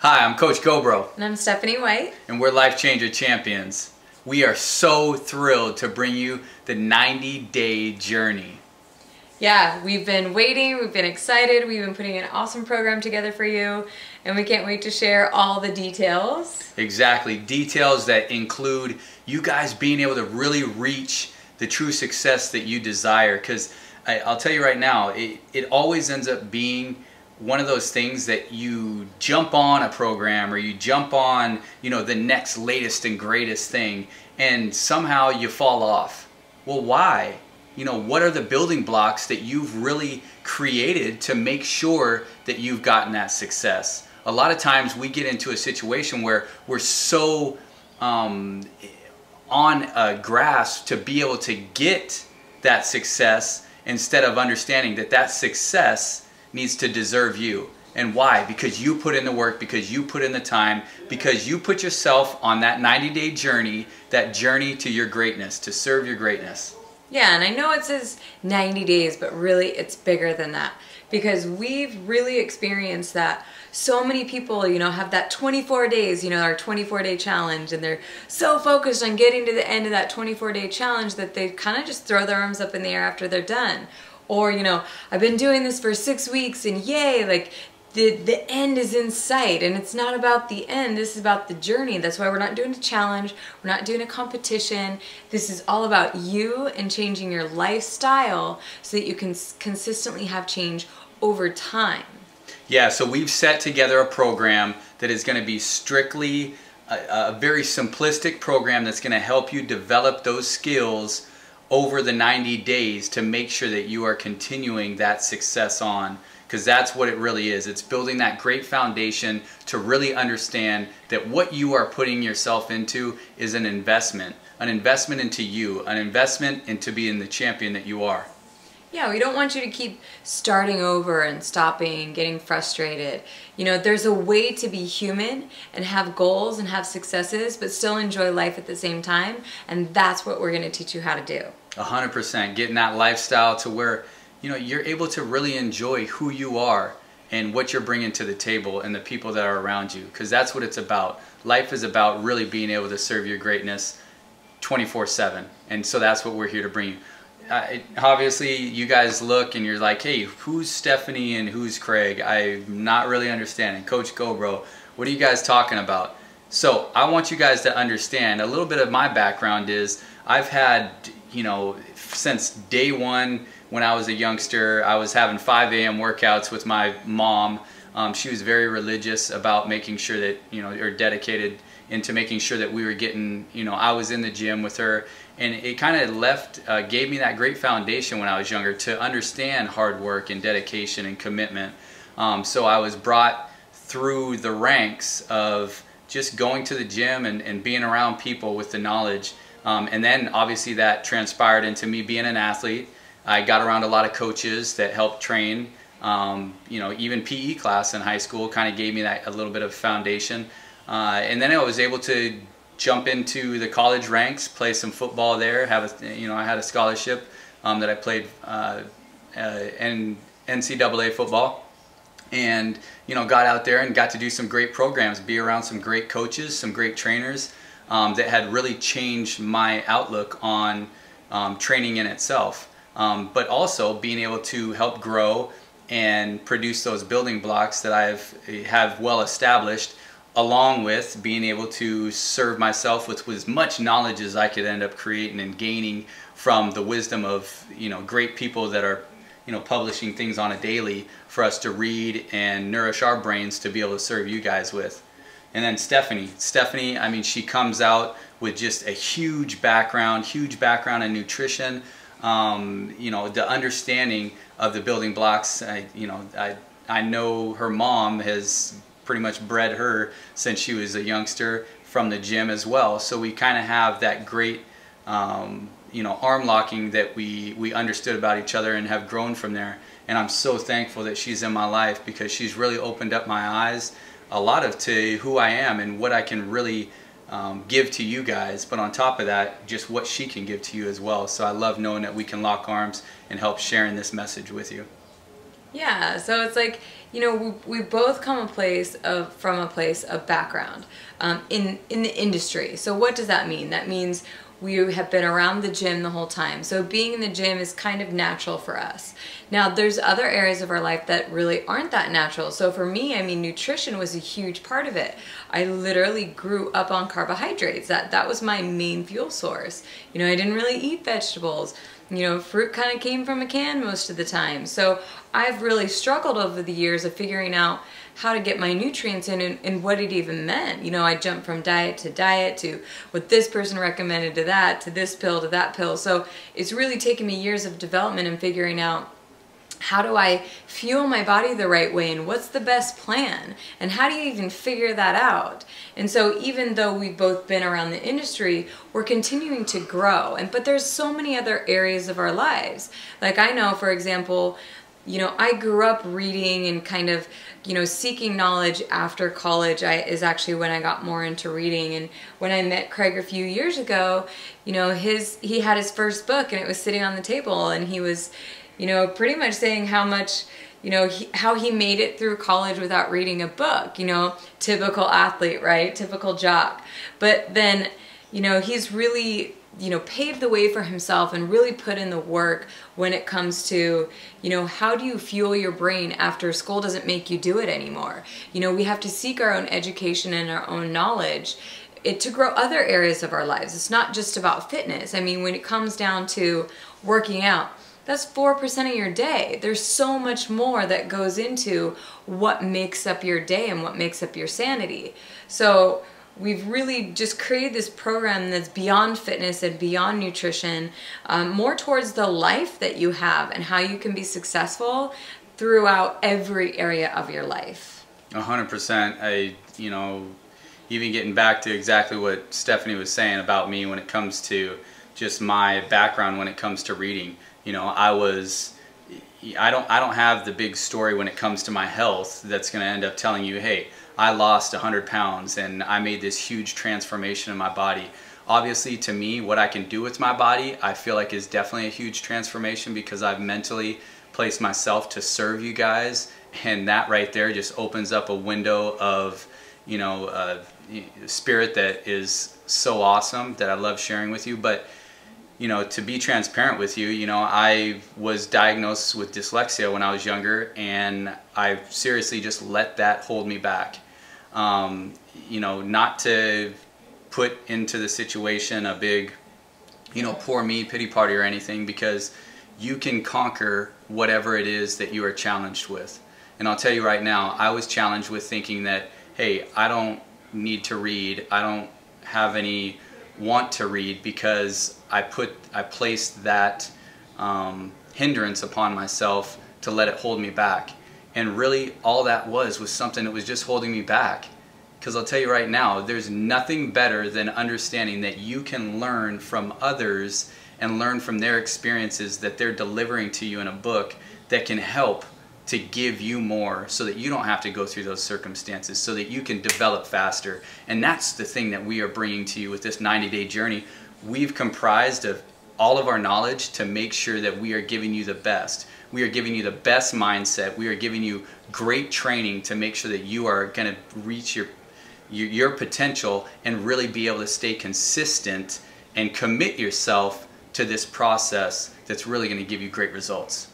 Hi, I'm Coach Gobro. And I'm Stephanie White. And we're Life Changer Champions. We are so thrilled to bring you the 90-day journey. Yeah, we've been waiting, we've been excited, we've been putting an awesome program together for you, and we can't wait to share all the details. Exactly, details that include you guys being able to really reach the true success that you desire. Because I'll tell you right now, it always ends up being one of those things that you jump on a program or you jump on, the next latest and greatest thing, and somehow you fall off. Well, why? What are the building blocks that you've really created to make sure that you've gotten that success? A lot of times we get into a situation where we're so on a grasp to be able to get that success instead of understanding that that success needs to deserve you. And why? Because you put in the work, because you put in the time, because you put yourself on that 90-day journey, that journey to your greatness, to serve your greatness. Yeah, and I know it says 90 days, but really it's bigger than that, because we've really experienced that so many people, have that 24 days, our 24-day challenge, and they're so focused on getting to the end of that 24-day challenge that they kind of just throw their arms up in the air after they're done. Or, I've been doing this for 6 weeks and yay, like the end is in sight. And it's not about the end, this is about the journey. That's why we're not doing a challenge, we're not doing a competition. This is all about you and changing your lifestyle so that you can consistently have change over time. Yeah, so we've set together a program that is going to be strictly a very simplistic program that's going to help you develop those skills over the 90 days to make sure that you are continuing that success on, because that's what it really is. It's building that great foundation to really understand that what you are putting yourself into is an investment into you, an investment into being the champion that you are. Yeah, we don't want you to keep starting over and stopping, getting frustrated. There's a way to be human and have goals and have successes, but still enjoy life at the same time. And that's what we're going to teach you how to do. 100%. Getting that lifestyle to where, you're able to really enjoy who you are and what you're bringing to the table and the people that are around you. Because that's what it's about. Life is about really being able to serve your greatness 24/7. And so that's what we're here to bring you. Obviously you guys look and you're like, hey, who's Stephanie and who's Craig? I'm not really understanding. Coach Gobro, what are you guys talking about? So I want you guys to understand a little bit of my background is I've had, since day one when I was a youngster, I was having 5 a.m. workouts with my mom. She was very religious about making sure that, or dedicated into making sure that we were getting, I was in the gym with her. And it kind of gave me that great foundation when I was younger to understand hard work and dedication and commitment. So I was brought through the ranks of just going to the gym and being around people with the knowledge. And then obviously that transpired into me being an athlete. I got around a lot of coaches that helped train. Even PE class in high school kind of gave me a little bit of foundation. And then I was able to jump into the college ranks, play some football there. I had a scholarship that I played in NCAA football, and got out there and got to do some great programs, be around some great coaches, some great trainers that had really changed my outlook on training in itself, but also being able to help grow and produce those building blocks that I have well established, along with being able to serve myself with as much knowledge as I could end up creating and gaining from the wisdom of great people that are publishing things on a daily for us to read and nourish our brains to be able to serve you guys with. And then Stephanie, I mean, she comes out with just a huge background in nutrition, the understanding of the building blocks. I know her mom has pretty much bred her since she was a youngster from the gym as well. So we kind of have that great, arm locking that we understood about each other and have grown from there. And I'm so thankful that she's in my life because she's really opened up my eyes a lot to who I am and what I can really give to you guys. But on top of that, just what she can give to you as well. So I love knowing that we can lock arms and help sharing this message with you. Yeah, so it's like, we both come from a place of background in the industry. So what does that mean? That means we have been around the gym the whole time. So being in the gym is kind of natural for us. Now, there's other areas of our life that really aren't that natural. So for me, I mean, nutrition was a huge part of it. I literally grew up on carbohydrates. That was my main fuel source. I didn't really eat vegetables. Fruit kind of came from a can most of the time. So I've really struggled over the years of figuring out how to get my nutrients in and what it even meant. I jumped from diet to what this person recommended to this pill to that pill. So it's really taken me years of development and figuring out, how do I fuel my body the right way, and what's the best plan, and how do you even figure that out? And so even though we've both been around the industry, we're continuing to grow. But there's so many other areas of our lives. Like I know, for example, I grew up reading and kind of, seeking knowledge after college is actually when I got more into reading. And when I met Craig a few years ago, he had his first book and it was sitting on the table, and he was, pretty much saying how much, how he made it through college without reading a book, typical athlete, right? Typical jock. But then, he's really, paved the way for himself and really put in the work when it comes to, how do you fuel your brain after school doesn't make you do it anymore? We have to seek our own education and our own knowledge to grow other areas of our lives. It's not just about fitness. I mean, when it comes down to working out, that's 4% of your day. There's so much more that goes into what makes up your day and what makes up your sanity. So we've really just created this program that's beyond fitness and beyond nutrition, more towards the life that you have and how you can be successful throughout every area of your life. 100%. Even getting back to exactly what Stephanie was saying about me when it comes to just my background when it comes to reading. I don't have the big story when it comes to my health that's going to end up telling you, hey, I lost 100 pounds and I made this huge transformation in my body. Obviously, to me, what I can do with my body, I feel like is definitely a huge transformation because I've mentally placed myself to serve you guys. And that right there just opens up a window of, spirit that is so awesome that I love sharing with you. But to be transparent with you, I was diagnosed with dyslexia when I was younger, and I seriously just let that hold me back. Not to put into the situation a big, poor me pity party or anything, because you can conquer whatever it is that you are challenged with. And I'll tell you right now, I was challenged with thinking that, hey, I don't need to read, I don't have any want to read because I placed that hindrance upon myself to let it hold me back. And really all that was something that was just holding me back. Because I'll tell you right now, there's nothing better than understanding that you can learn from others and learn from their experiences that they're delivering to you in a book that can help to give you more so that you don't have to go through those circumstances, so that you can develop faster. And that's the thing that we are bringing to you with this 90-day journey. We've comprised of all of our knowledge to make sure that we are giving you the best. We are giving you the best mindset. We are giving you great training to make sure that you are going to reach your potential and really be able to stay consistent and commit yourself to this process that's really going to give you great results.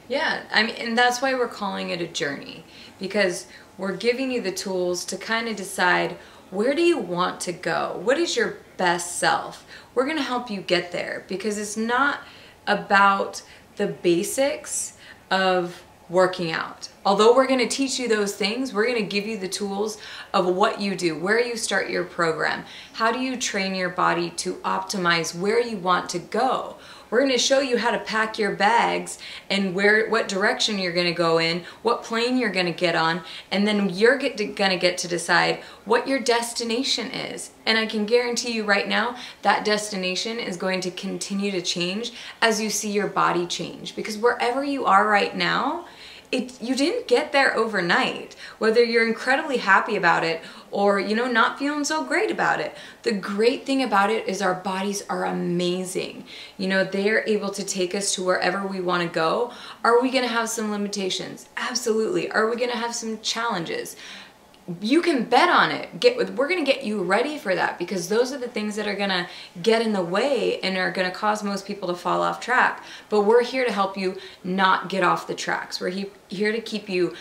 Yeah, and that's why we're calling it a journey, because we're giving you the tools to kind of decide, where do you want to go? What is your best self? We're going to help you get there, because it's not about the basics of working out. Although we're going to teach you those things, we're going to give you the tools of what you do, where you start your program, how do you train your body to optimize where you want to go. We're going to show you how to pack your bags and what direction you're going to go in, what plane you're going to get on, and then you're going to get to decide what your destination is. And I can guarantee you right now, that destination is going to continue to change as you see your body change. Because wherever you are right now, you didn't get there overnight. Whether you're incredibly happy about it or, you know, not feeling so great about it. The great thing about it is our bodies are amazing. You know, they're able to take us to wherever we want to go. Are we going to have some limitations? Absolutely. Are we going to have some challenges? You can bet on it. We're going to get you ready for that, because those are the things that are going to get in the way and are going to cause most people to fall off track. But we're here to help you not get off the tracks. We're here to keep you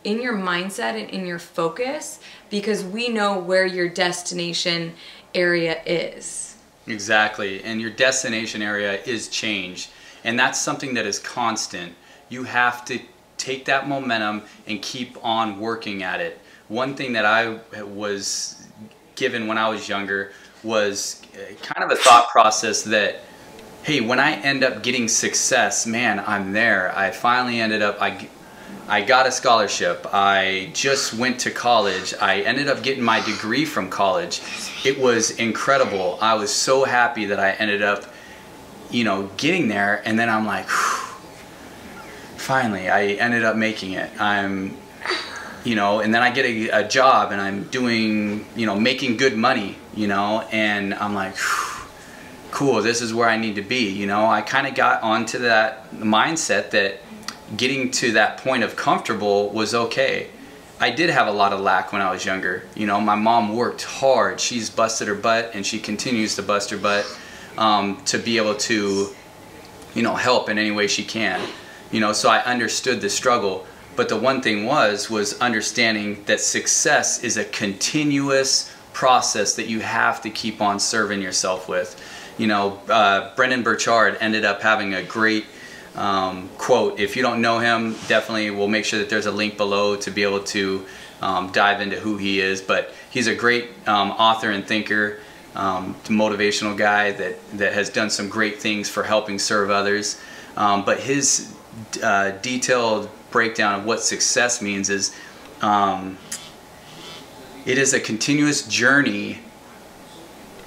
in your mindset and in your focus, because we know where your destination area is. Exactly. And your destination area is change. And that's something that is constant. You have to take that momentum and keep on working at it. One thing that I was given when I was younger was kind of a thought process that, hey, when I end up getting success, man, I'm there. I finally ended up, I got a scholarship. I just went to college. I ended up getting my degree from college. It was incredible. I was so happy that I ended up, you know, getting there. And then I'm like, finally, I ended up making it. You know, and then I get a job and I'm doing, you know, making good money, you know, and I'm like, cool, this is where I need to be, you know. I kind of got onto that mindset that getting to that point of comfortable was okay. I did have a lot of lack when I was younger. You know, my mom worked hard. She's busted her butt, and she continues to bust her butt to be able to, you know, help in any way she can. You know, so I understood the struggle. But the one thing was understanding that success is a continuous process that you have to keep on serving yourself with. You know, Brendan Burchard ended up having a great quote. If you don't know him, definitely we'll make sure that there's a link below to be able to dive into who he is. But he's a great author and thinker, motivational guy that has done some great things for helping serve others. But his detailed breakdown of what success means is it is a continuous journey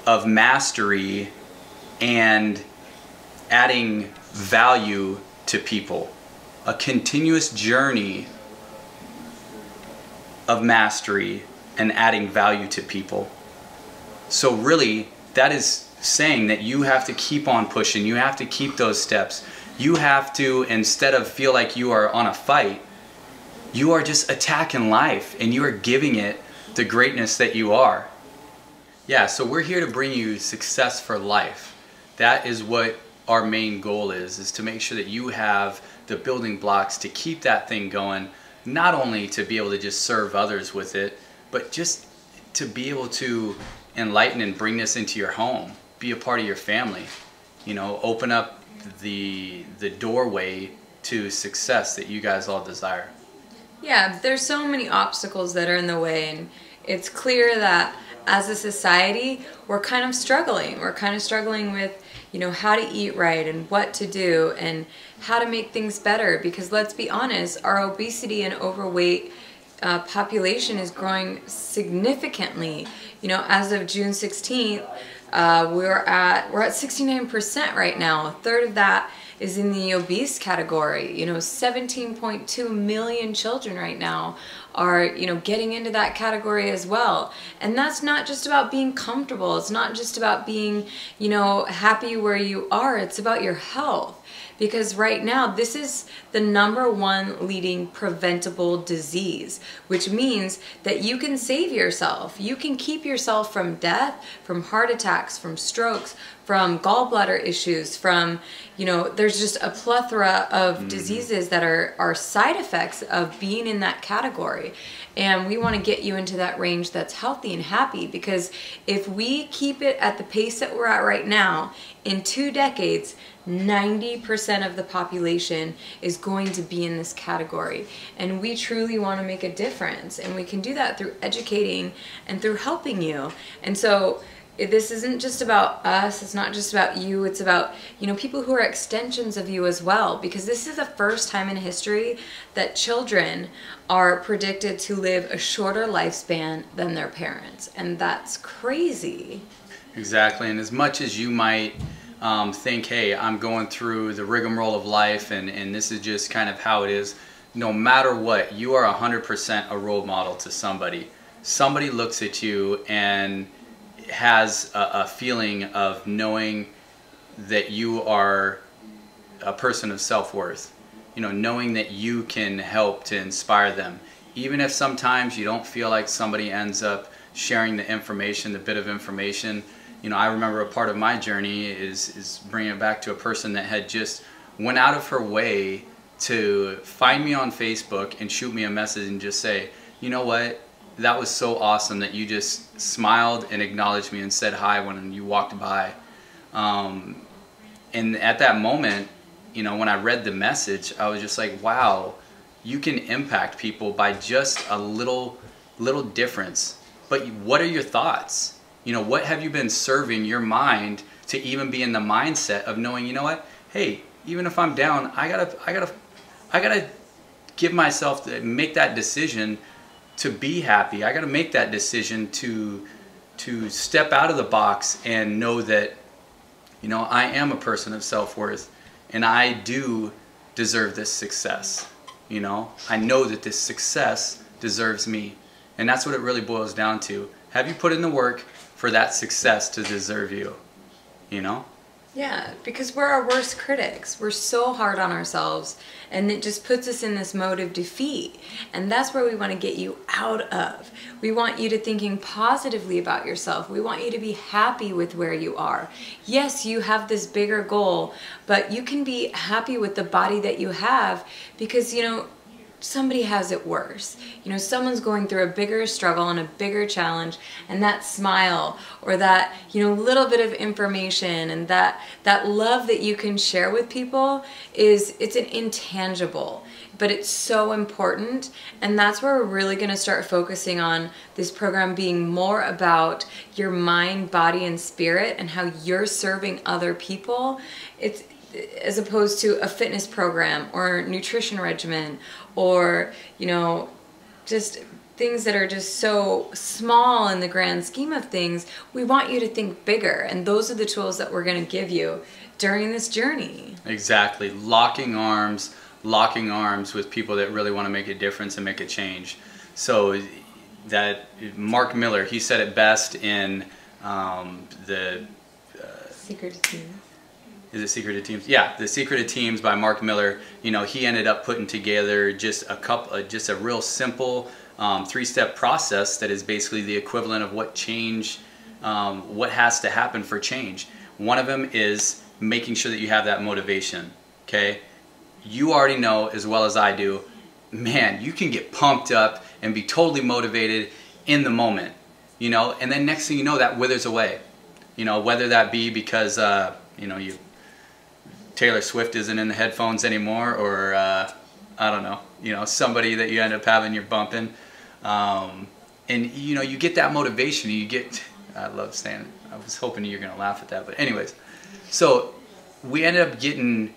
of mastery and adding value to people. A continuous journey of mastery and adding value to people. So really, that is saying that you have to keep on pushing. You have to keep those steps. You have to, instead of feel like you are on a fight, you are just attacking life and you are giving it the greatness that you are. Yeah, so we're here to bring you success for life. That is what our main goal is to make sure that you have the building blocks to keep that thing going, not only to be able to just serve others with it, but just to be able to enlighten and bring this into your home, be a part of your family, you know, open up the doorway to success that you guys all desire. Yeah, there's so many obstacles that are in the way, and it's clear that as a society, we're kind of struggling. We're kind of struggling with, you know, how to eat right and what to do and how to make things better, because let's be honest, our obesity and overweight population is growing significantly. You know, as of June 16th, we're at 69% right now. A third of that is in the obese category. You know, 17.2 million children right now are, you know, getting into that category as well. And that's not just about being comfortable. It's not just about being, you know, happy where you are. It's about your health. Because right now, this is the #1 leading preventable disease, which means that you can save yourself. You can keep yourself from death, from heart attacks, from strokes, from gallbladder issues, from, you know, there's just a plethora of diseases that are side effects of being in that category. And we want to get you into that range that's healthy and happy, because if we keep it at the pace that we're at right now, in 2 decades, 90% of the population is going to be in this category. And we truly want to make a difference. And we can do that through educating and through helping you. And so this isn't just about us, it's not just about you, it's about, you know, people who are extensions of you as well, because this is the first time in history that children are predicted to live a shorter lifespan than their parents, and that's crazy. Exactly, and as much as you might think, hey, I'm going through the rigmarole of life and this is just kind of how it is, no matter what, you are 100% a role model to somebody. Somebody looks at you and has a feeling of knowing that you are a person of self-worth. You know, knowing that you can help to inspire them. Even if sometimes you don't feel like somebody ends up sharing the information, the bit of information. You know, I remember a part of my journey is bringing it back to a person that had just went out of her way to find me on Facebook and shoot me a message and just say, you know what, that was so awesome that you just smiled and acknowledged me and said hi when you walked by. And at that moment, you know, when I read the message, I was just like, wow, you can impact people by just a little difference. But what are your thoughts? You know, what have you been serving your mind to even be in the mindset of knowing, you know what, hey, even if I'm down, I gotta give myself to make that decision to be happy. I gotta make that decision to step out of the box and know that, you know, I am a person of self-worth and I do deserve this success. You know, I know that this success deserves me. And that's what it really boils down to. Have you put in the work for that success to deserve you? You know? Yeah, because we're our worst critics. We're so hard on ourselves, and it just puts us in this mode of defeat. And that's where we want to get you out of. We want you to thinking positively about yourself. We want you to be happy with where you are. Yes, you have this bigger goal, but you can be happy with the body that you have because, you know, somebody has it worse. You know, someone's going through a bigger struggle and a bigger challenge, and that smile or that, you know, little bit of information and that love that you can share with people it's an intangible, but it's so important. And that's where we're really going to start focusing on this program being more about your mind, body, and spirit and how you're serving other people. It's as opposed to a fitness program or nutrition regimen or, you know, just things that are just so small in the grand scheme of things. We want you to think bigger, and those are the tools that we're going to give you during this journey. Exactly. Locking arms with people that really want to make a difference and make a change. So that Mark Miller, he said it best in the Secret of Teams. Is it Secret of Teams? Yeah, The Secret of Teams by Mark Miller. You know, he ended up putting together just a real simple 3-step process that is basically the equivalent of what has to happen for change. One of them is making sure that you have that motivation. Okay, you already know as well as I do, man, you can get pumped up and be totally motivated in the moment. You know, and then next thing you know, that withers away. You know, whether that be because you know, Taylor Swift isn't in the headphones anymore, or I don't know, you know, somebody that you end up having you're bumping, and you know, you get that motivation. I love saying, I was hoping you're gonna laugh at that, but anyways, so we ended up getting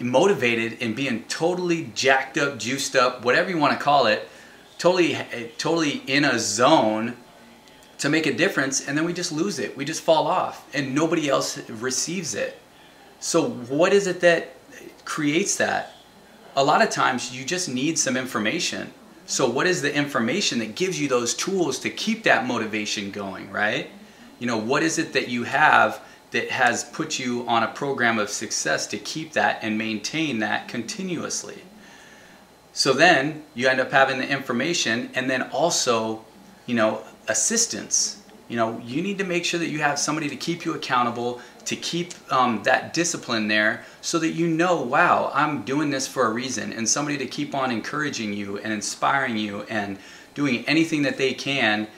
motivated and being totally jacked up, juiced up, whatever you want to call it, totally in a zone to make a difference, and then we just lose it. We just fall off, and nobody else receives it. So what is it that creates that? A lot of times you just need some information. So what is the information that gives you those tools to keep that motivation going, right? You know, what is it that you have that has put you on a program of success to keep that and maintain that continuously? So then you end up having the information, and then also, you know, assistance. You know, you need to make sure that you have somebody to keep you accountable, to keep that discipline there, so that you know, wow, I'm doing this for a reason, and somebody to keep on encouraging you and inspiring you and doing anything that they can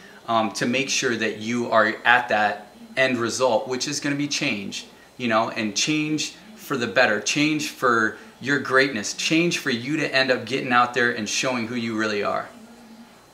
to make sure that you are at that end result, which is going to be change, you know, and change for the better, change for your greatness, change for you to end up getting out there and showing who you really are.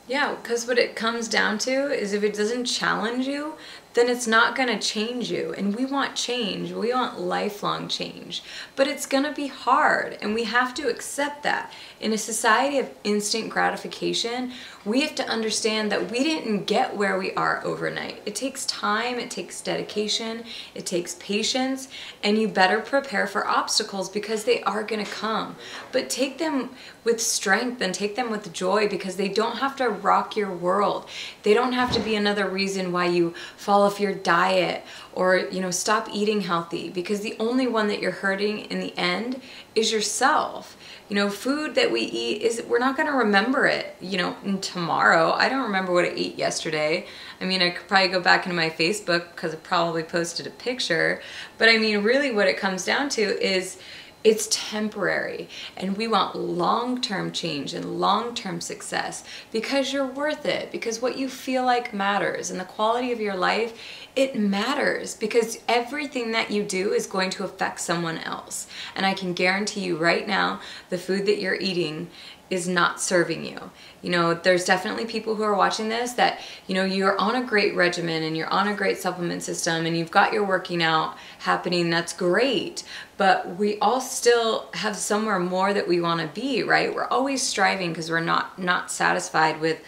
Yeah, because what it comes down to is if it doesn't challenge you, then it's not going to change you. And we want change. We want lifelong change. But it's going to be hard, and we have to accept that. In a society of instant gratification, we have to understand that we didn't get where we are overnight. It takes time, it takes dedication, it takes patience, and you better prepare for obstacles because they are going to come. But take them with strength and take them with joy, because they don't have to rock your world. They don't have to be another reason why you fall off your diet or, you know, stop eating healthy, because the only one that you're hurting in the end is yourself. You know, food that we eat, we're not going to remember it, you know, tomorrow. I don't remember what I ate yesterday. I mean, I could probably go back into my Facebook because I probably posted a picture. But I mean, really what it comes down to is it's temporary, and we want long-term change and long-term success, because you're worth it, because what you feel like matters, and the quality of your life, it matters, because everything that you do is going to affect someone else. And I can guarantee you right now, the food that you're eating is not serving you. You know, there's definitely people who are watching this that, you know, you're on a great regimen and you're on a great supplement system and you've got your working out happening. That's great. But we all still have somewhere more that we want to be, right? We're always striving because we're not satisfied with,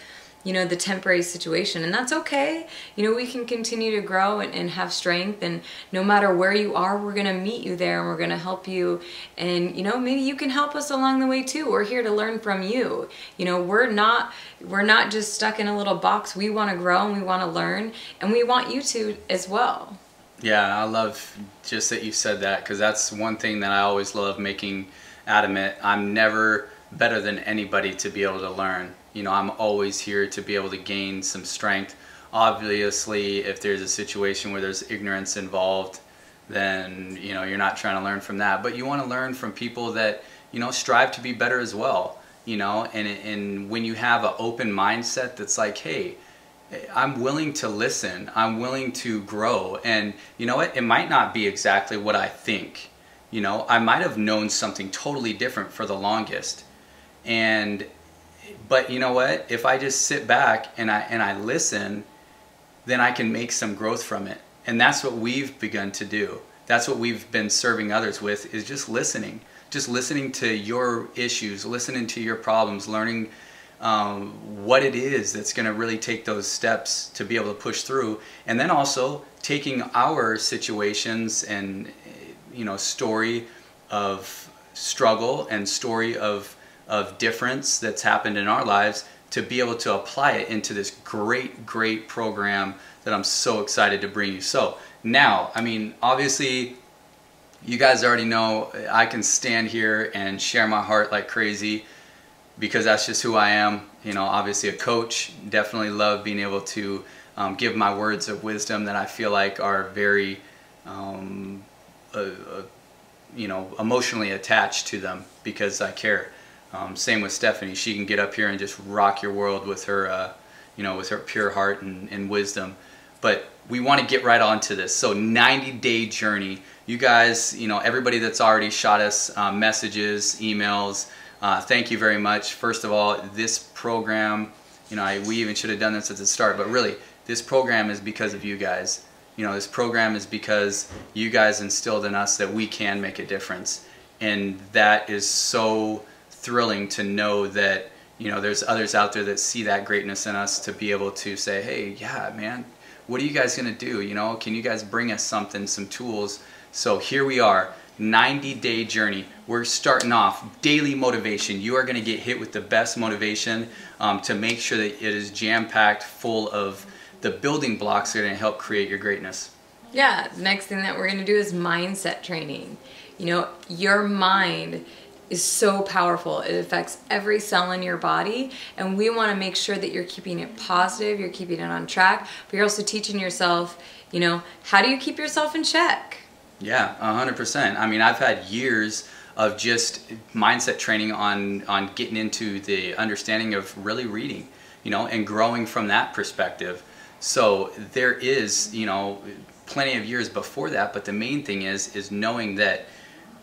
you know, the temporary situation, and that's okay. You know, we can continue to grow and have strength, and no matter where you are, we're gonna meet you there and we're gonna help you, and you know, maybe you can help us along the way too. We're here to learn from you. You know, we're not just stuck in a little box. We want to grow and we want to learn, and we want you to as well. Yeah, I love just that you said that, because that's one thing that I always love making adamant. I'm never better than anybody to be able to learn. You know, I'm always here to be able to gain some strength. Obviously, if there's a situation where there's ignorance involved, then, you know, you're not trying to learn from that. But you want to learn from people that, you know, strive to be better as well. You know, and when you have an open mindset that's like, hey, I'm willing to listen, I'm willing to grow, and you know what, it might not be exactly what I think. You know, I might have known something totally different for the longest, but you know what, if I just sit back and I listen, then I can make some growth from it. And that's what we've begun to do. That's what we've been serving others with, is just listening to your issues, listening to your problems, learning what it is that's going to really take those steps to be able to push through, and then also taking our situations and, you know, story of struggle and story of difference that's happened in our lives, to be able to apply it into this great program that I'm so excited to bring you. So now, I mean, obviously you guys already know I can stand here and share my heart like crazy, because that's just who I am. You know, obviously a coach, definitely love being able to give my words of wisdom that I feel like are very, you know, emotionally attached to them, because I care. Same with Stephanie. She can get up here and just rock your world with her, you know, with her pure heart and wisdom. But we want to get right on to this. So 90-day journey. You guys, you know, everybody that's already shot us messages, emails, thank you very much. First of all, this program, you know, we even should have done this at the start, but really, this program is because of you guys. You know, this program is because you guys instilled in us that we can make a difference. And that is so thrilling to know that, you know, there's others out there that see that greatness in us, to be able to say, hey, yeah, man, what are you guys going to do? You know, can you guys bring us something, some tools? So here we are. 90-day journey. We're starting off daily motivation. You are going to get hit with the best motivation to make sure that it is jam-packed full of the building blocks that are going to help create your greatness. Yeah, the next thing that we're going to do is mindset training. You know, your mind is so powerful. It affects every cell in your body, and we want to make sure that you're keeping it positive, you're keeping it on track, but you're also teaching yourself, you know, how do you keep yourself in check? Yeah, 100%. I mean, I've had years of just mindset training on getting into the understanding of really reading, you know, and growing from that perspective. So there is, you know, plenty of years before that, but the main thing is knowing that,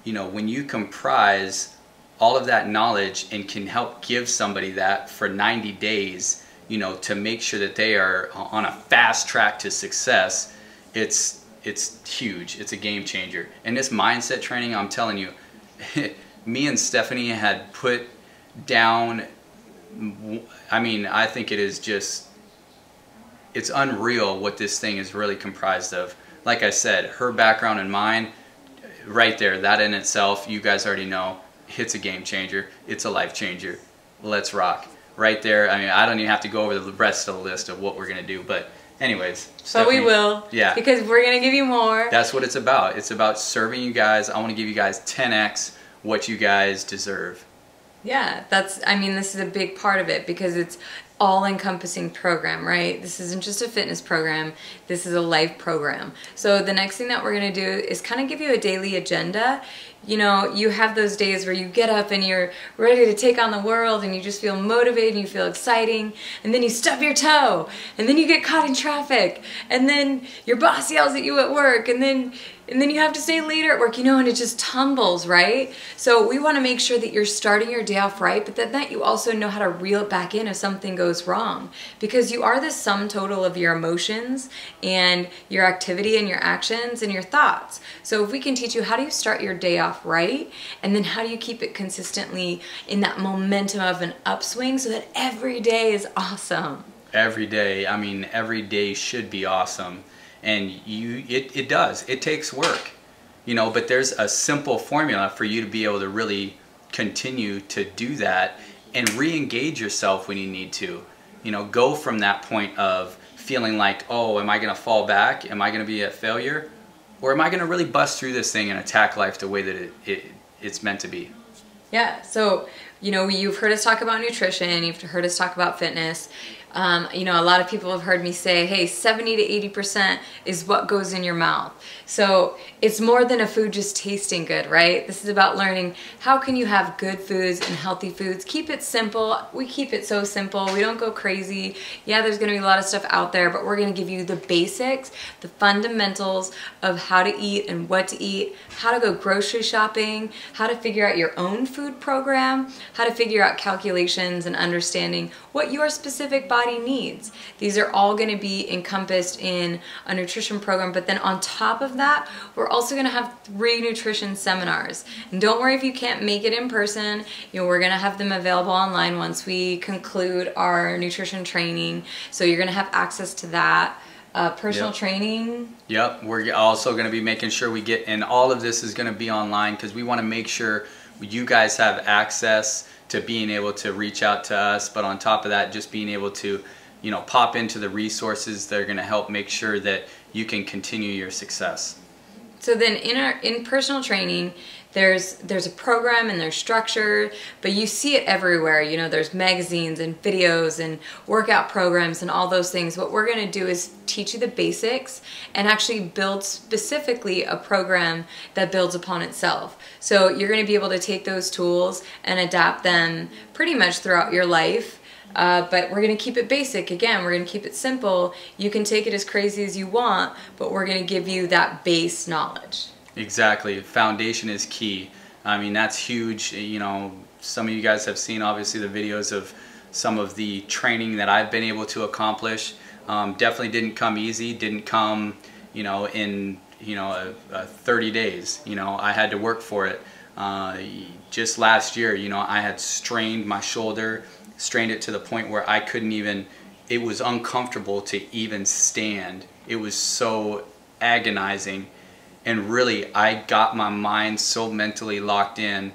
you know, when you comprise all of that knowledge and can help give somebody that for 90 days, you know, to make sure that they are on a fast track to success, it's huge. It's a game changer. And this mindset training, I'm telling you, me and Stephanie had put down, I mean, I think it is just, it's unreal what this thing is really comprised of. Like I said, her background and mine, right there, that in itself, you guys already know, it's a game changer. It's a life changer. Let's rock. Right there. I mean, I don't even have to go over the rest of the list of what we're going to do. But anyways. But we will. Yeah. Because we're going to give you more. That's what it's about. It's about serving you guys. I want to give you guys 10x what you guys deserve. Yeah, I mean, this is a big part of it because it's all-encompassing program, right? This isn't just a fitness program. This is a life program. So the next thing that we're going to do is kind of give you a daily agenda. You know, you have those days where you get up and you're ready to take on the world and you just feel motivated and you feel exciting, and then you stub your toe and then you get caught in traffic and then your boss yells at you at work and then you have to stay later at work, you know, and it just tumbles, right? So we want to make sure that you're starting your day off right, but that you also know how to reel it back in if something goes wrong, because you are the sum total of your emotions and your activity and your actions and your thoughts. So if we can teach you how do you start your day off right, and then how do you keep it consistently in that momentum of an upswing so that every day is awesome. Every day. I mean, every day should be awesome. And it does. It takes work, you know, but there's a simple formula for you to be able to really continue to do that and re-engage yourself when you need to. You know, go from that point of feeling like, oh, am I going to fall back? Am I going to be a failure? Or am I going to really bust through this thing and attack life the way that it's meant to be? Yeah, so, you know, you've heard us talk about nutrition, you've heard us talk about fitness. You know, a lot of people have heard me say, hey, 70 to 80% is what goes in your mouth. So it's more than a food just tasting good, right? This is about learning how can you have good foods and healthy foods. Keep it simple. We keep it so simple. We don't go crazy. Yeah, there's going to be a lot of stuff out there, but we're going to give you the basics, the fundamentals of how to eat and what to eat, how to go grocery shopping, how to figure out your own food program, how to figure out calculations and understanding what your specific body needs. These are all going to be encompassed in a nutrition program, but then on top of that, we're also going to have 3 nutrition seminars. And don't worry if you can't make it in person. You know, we're going to have them available online once we conclude our nutrition training. So you're going to have access to that. Personal training. Yep, we're also going to be making sure we get, and all of this is going to be online because we want to make sure you guys have access to being able to reach out to us, but on top of that, just being able to, you know, pop into the resources that are going to help make sure that you can continue your success. So then in personal training, there's a program and there's structure, but you see it everywhere. You know, there's magazines and videos and workout programs and all those things. What we're going to do is teach you the basics and actually build specifically a program that builds upon itself. So you're going to be able to take those tools and adapt them pretty much throughout your life. But we're going to keep it basic. Again, we're going to keep it simple. You can take it as crazy as you want, but we're going to give you that base knowledge. Exactly. Foundation is key. I mean, that's huge. You know, some of you guys have seen obviously the videos of some of the training that I've been able to accomplish. Definitely didn't come easy. Didn't come, you know, in 30 days. You know, I had to work for it. Just last year, you know, I had strained my shoulder, strained it to the point where I couldn't even, it was uncomfortable to even stand. It was so agonizing. And really, I got my mind so mentally locked in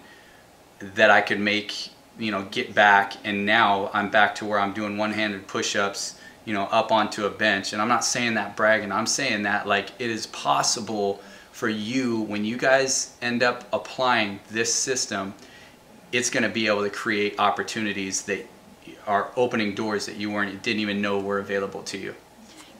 that I could make, you know, get back. And now I'm back to where I'm doing one-handed push-ups, you know, up onto a bench. And I'm not saying that bragging. I'm saying that like it is possible for you, when you guys end up applying this system, it's going to be able to create opportunities that are opening doors that you didn't even know were available to you.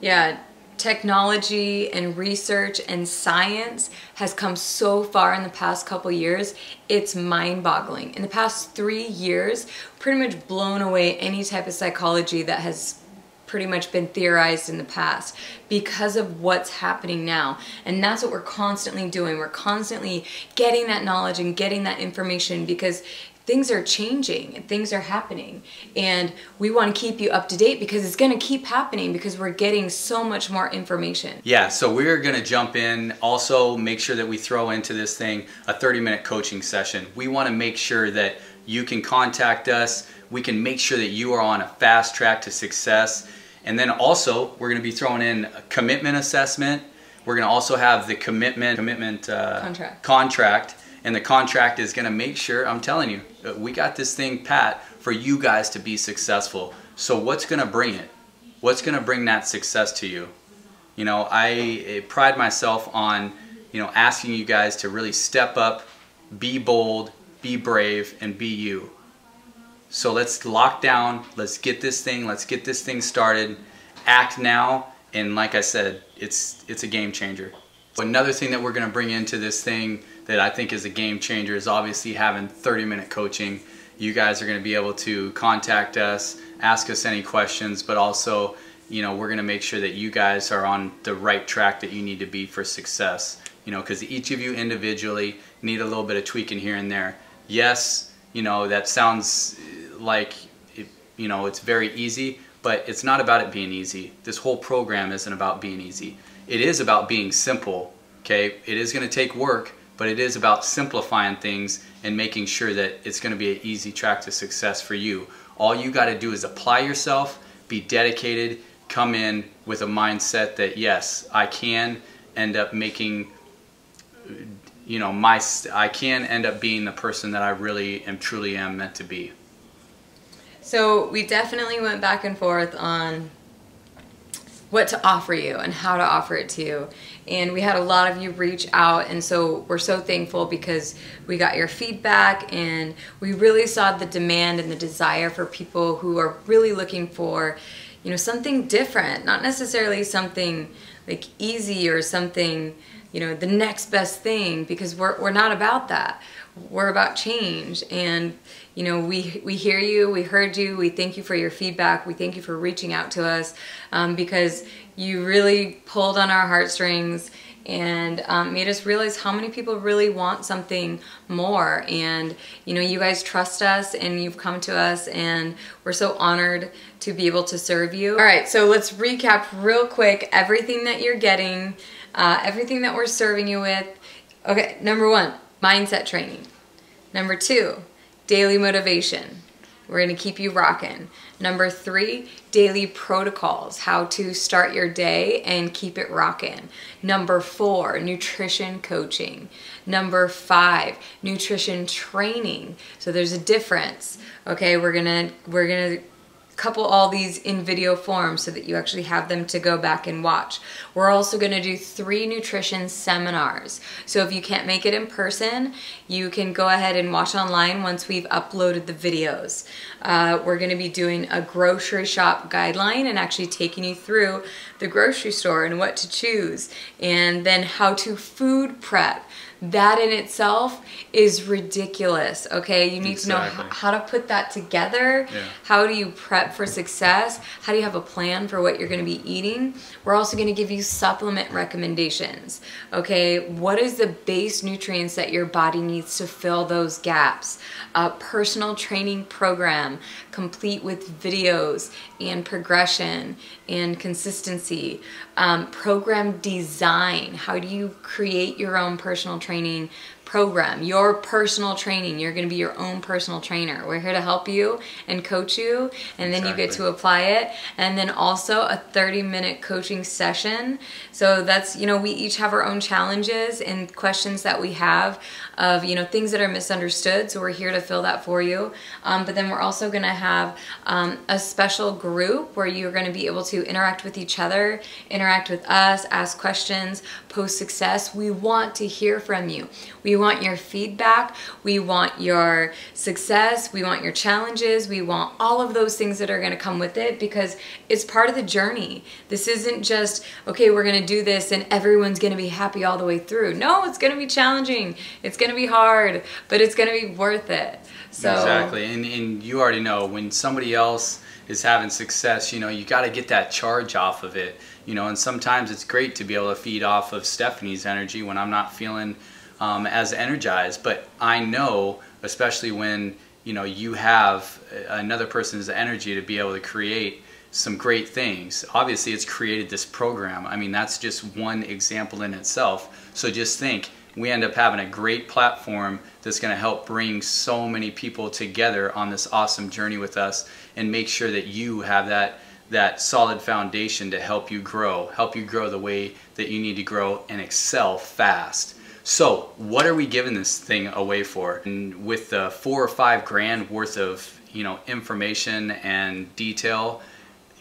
Yeah. Technology and research and science has come so far in the past couple years, it's mind-boggling. In the past 3 years, pretty much blown away any type of psychology that has pretty much been theorized in the past because of what's happening now. And that's what we're constantly doing. We're constantly getting that knowledge and getting that information because things are changing and things are happening, and we want to keep you up to date because it's going to keep happening because we're getting so much more information. Yeah, so we're going to jump in. Also, make sure that we throw into this thing a 30-minute coaching session. We want to make sure that you can contact us. We can make sure that you are on a fast track to success. And then also, we're going to be throwing in a commitment assessment. We're going to also have the commitment contract. And the contract is going to make sure, I'm telling you, we got this thing pat for you guys to be successful. So what's going to bring it? What's going to bring that success to you? You know, I pride myself on, you know, asking you guys to really step up, be bold, be brave, and be you. So let's lock down, let's get this thing started, act now, and like I said, it's a game changer. Another thing that we're going to bring into this thing that I think is a game changer is obviously having 30-minute coaching. You guys are going to be able to contact us, ask us any questions, but also, you know, we're going to make sure that you guys are on the right track that you need to be for success. You know, because each of you individually need a little bit of tweaking here and there. Yes, you know, that sounds like, you know, it's very easy, but it's not about it being easy. This whole program isn't about being easy. It is about being simple, okay? It is going to take work, but it is about simplifying things and making sure that it's going to be an easy track to success for you. All you got to do is apply yourself, be dedicated, come in with a mindset that yes, I can end up making, you know, I can end up being the person that I really and truly am meant to be. So we definitely went back and forth on what to offer you and how to offer it to you. And we had a lot of you reach out, and so we're so thankful because we got your feedback and we really saw the demand and the desire for people who are really looking for, you know, something different, not necessarily something like easy or something, you know, the next best thing, because we're not about that. We're about change. And you know, we hear you, we heard you, we thank you for your feedback, we thank you for reaching out to us, because you really pulled on our heartstrings and made us realize how many people really want something more. And you know, you guys trust us and you've come to us, and we're so honored to be able to serve you. All right, so let's recap real quick everything that you're getting, everything that we're serving you with. Okay, number 1, mindset training. Number 2, daily motivation. We're going to keep you rocking. Number 3, daily protocols, how to start your day and keep it rocking. Number 4, nutrition coaching. Number 5, nutrition training. So there's a difference. Okay, we're gonna couple all these in video form so that you actually have them to go back and watch. We're also going to do 3 nutrition seminars. So if you can't make it in person, you can go ahead and watch online once we've uploaded the videos. We're going to be doing a grocery shop guideline and actually taking you through the grocery store and what to choose, and then how to food prep. That in itself is ridiculous, okay? You need to know how to put that together. Yeah. How do you prep for success? How do you have a plan for what you're going to be eating? We're also going to give you supplement recommendations, okay? What is the base nutrients that your body needs to fill those gaps? A personal training program, complete with videos and progression and consistency. Program design. How do you create your own personal training program, your personal training? You're going to be your own personal trainer. We're here to help you and coach you, and then you get to apply it. And then also a 30-minute coaching session. So that's, you know, we each have our own challenges and questions that we have of, you know, things that are misunderstood. So we're here to fill that for you. But then we're also going to have a special group where you're going to be able to interact with each other, interact with us, ask questions, post success. We want to hear from you. We want your feedback. We want your success. We want your challenges. We want all of those things that are going to come with it, because it's part of the journey. This isn't just, okay, we're going to do this and everyone's going to be happy all the way through. No, it's going to be challenging. It's going to be hard, but it's going to be worth it. So exactly. And you already know, when somebody else is having success, you know, you got to get that charge off of it, you know, and sometimes it's great to be able to feed off of Stephanie's energy when I'm not feeling as energized. But I know, especially when, you know, you have another person's energy to be able to create some great things. Obviously, it's created this program. I mean, that's just one example in itself. So just think, we end up having a great platform that's going to help bring so many people together on this awesome journey with us, and make sure that you have that solid foundation to help you grow the way that you need to grow and excel fast. So what are we giving this thing away for? And with the 4 or 5 grand worth of, you know, information and detail,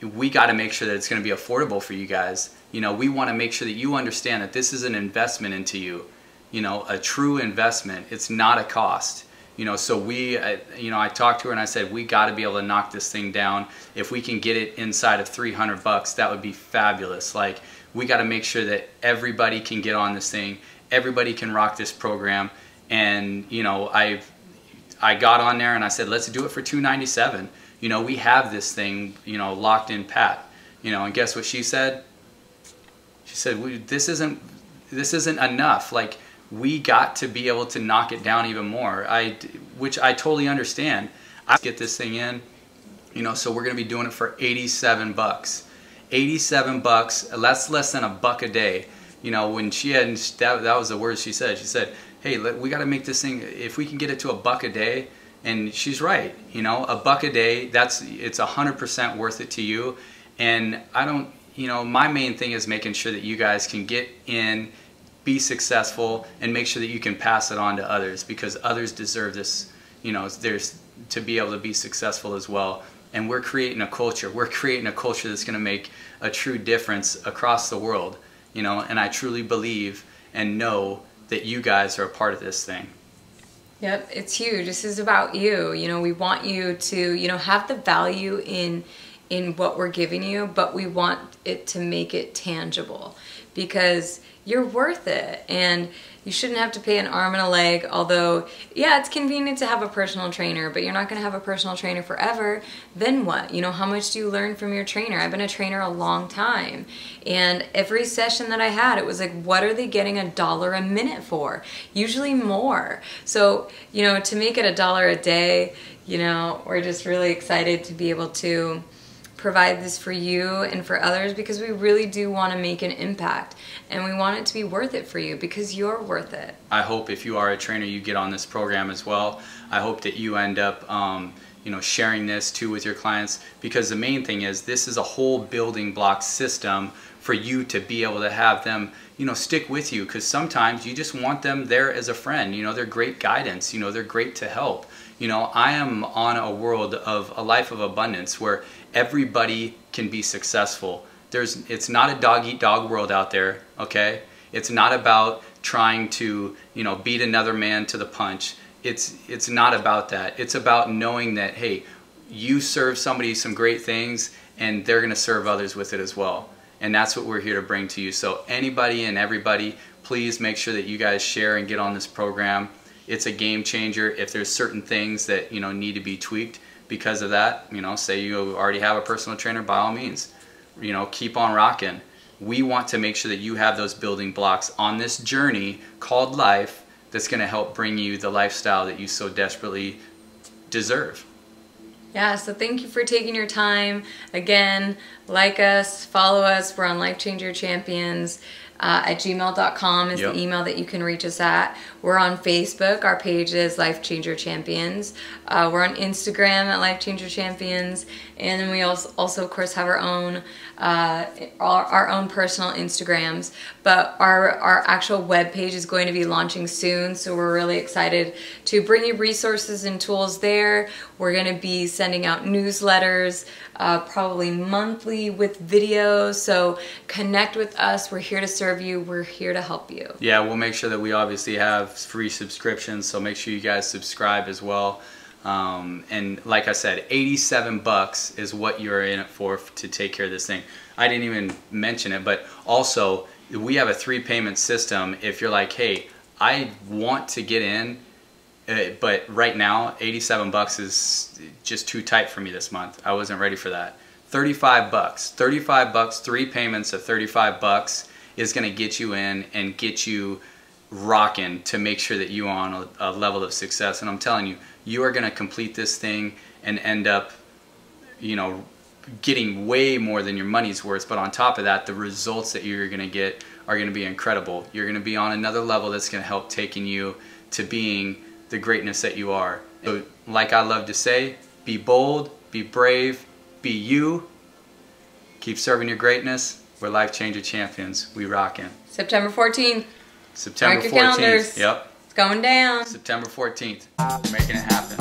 we got to make sure that it's going to be affordable for you guys. You know, we want to make sure that you understand that this is an investment into you, you know, a true investment. It's not a cost. You know, so you know, I talked to her and I said, we got to be able to knock this thing down. If we can get it inside of $300, that would be fabulous. Like, we got to make sure that everybody can get on this thing. Everybody can rock this program. And, you know, I got on there and I said, let's do it for $297. You know, we have this thing, you know, locked in pat. You know, and guess what she said? She said, this isn't enough. Like, we got to be able to knock it down even more. Which I totally understand. I get this thing in, you know, so we're gonna be doing it for 87 bucks. 87 bucks, that's less than $1 a day. You know, when she had, that was the words she said. She said, hey, we gotta make this thing, if we can get it to $1 a day, and she's right, you know, $1 a day, it's 100% worth it to you. And I don't, you know, my main thing is making sure that you guys can get in, be successful, and make sure that you can pass it on to others, because others deserve this, you know, to be able to be successful as well. And we're creating a culture. We're creating a culture that's going to make a true difference across the world, you know, and I truly believe and know that you guys are a part of this thing. Yep, it's huge. This is about you. You know, we want you to, you know, have the value in what we're giving you, but we want it to make it tangible, because you're worth it, and you shouldn't have to pay an arm and a leg. Although, yeah, it's convenient to have a personal trainer, but you're not going to have a personal trainer forever. Then what? You know, how much do you learn from your trainer? I've been a trainer a long time, and every session that I had, it was like, what are they getting $1 a minute for? Usually more. So, you know, to make it $1 a day, you know, we're just really excited to be able to provide this for you and for others, because we really do want to make an impact, and we want it to be worth it for you, because you're worth it. I hope if you are a trainer, you get on this program as well. I hope that you end up you know, sharing this too with your clients, because the main thing is this is a whole building block system for you to be able to have them, you know, stick with you, because sometimes you just want them there as a friend. You know, they're great guidance, you know, they're great to help. You know, I am on a world of a life of abundance where everybody can be successful. It's not a dog-eat-dog world out there, okay? It's not about trying to, you know, beat another man to the punch. It's not about that. It's about knowing that, hey, you serve somebody some great things, and they're gonna serve others with it as well. And that's what we're here to bring to you. So anybody and everybody, please make sure that you guys share and get on this program. It's a game changer. If there's certain things that, you know, need to be tweaked because of that, you know, say you already have a personal trainer, by all means, you know, keep on rocking. We want to make sure that you have those building blocks on this journey called life that's going to help bring you the lifestyle that you so desperately deserve. Yeah, so thank you for taking your time. Again, like us, follow us. We're on Life Changer Champions at gmail.com is the email that you can reach us at. We're on Facebook. Our page is Life Changer Champions. We're on Instagram at Life Changer Champions. And then we also of course, have our own personal Instagrams. But our actual web page is going to be launching soon, so we're really excited to bring you resources and tools there. We're going to be sending out newsletters probably monthly with videos, so connect with us. We're here to serve you. We're here to help you. Yeah, we'll make sure that we obviously have free subscriptions, so make sure you guys subscribe as well. And like I said, 87 bucks is what you're in it for to take care of this thing. I didn't even mention it, but also we have a 3-payment system. If you're like, hey, I want to get in, but right now 87 bucks is just too tight for me this month. I wasn't ready for that. 35 bucks, 3 payments of 35 bucks is going to get you in and get you rocking to make sure that you are on a level of success. And I'm telling you, you are going to complete this thing and end up, you know, getting way more than your money's worth. But on top of that, the results that you're going to get are going to be incredible. You're going to be on another level that's going to help taking you to being the greatness that you are. So, like I love to say, be bold, be brave, be you. Keep serving your greatness. We're Life Changer Champions. We rockin'. September 14th. September Mark your 14th. calendars. Yep. It's going down. September 14th. We're making it happen.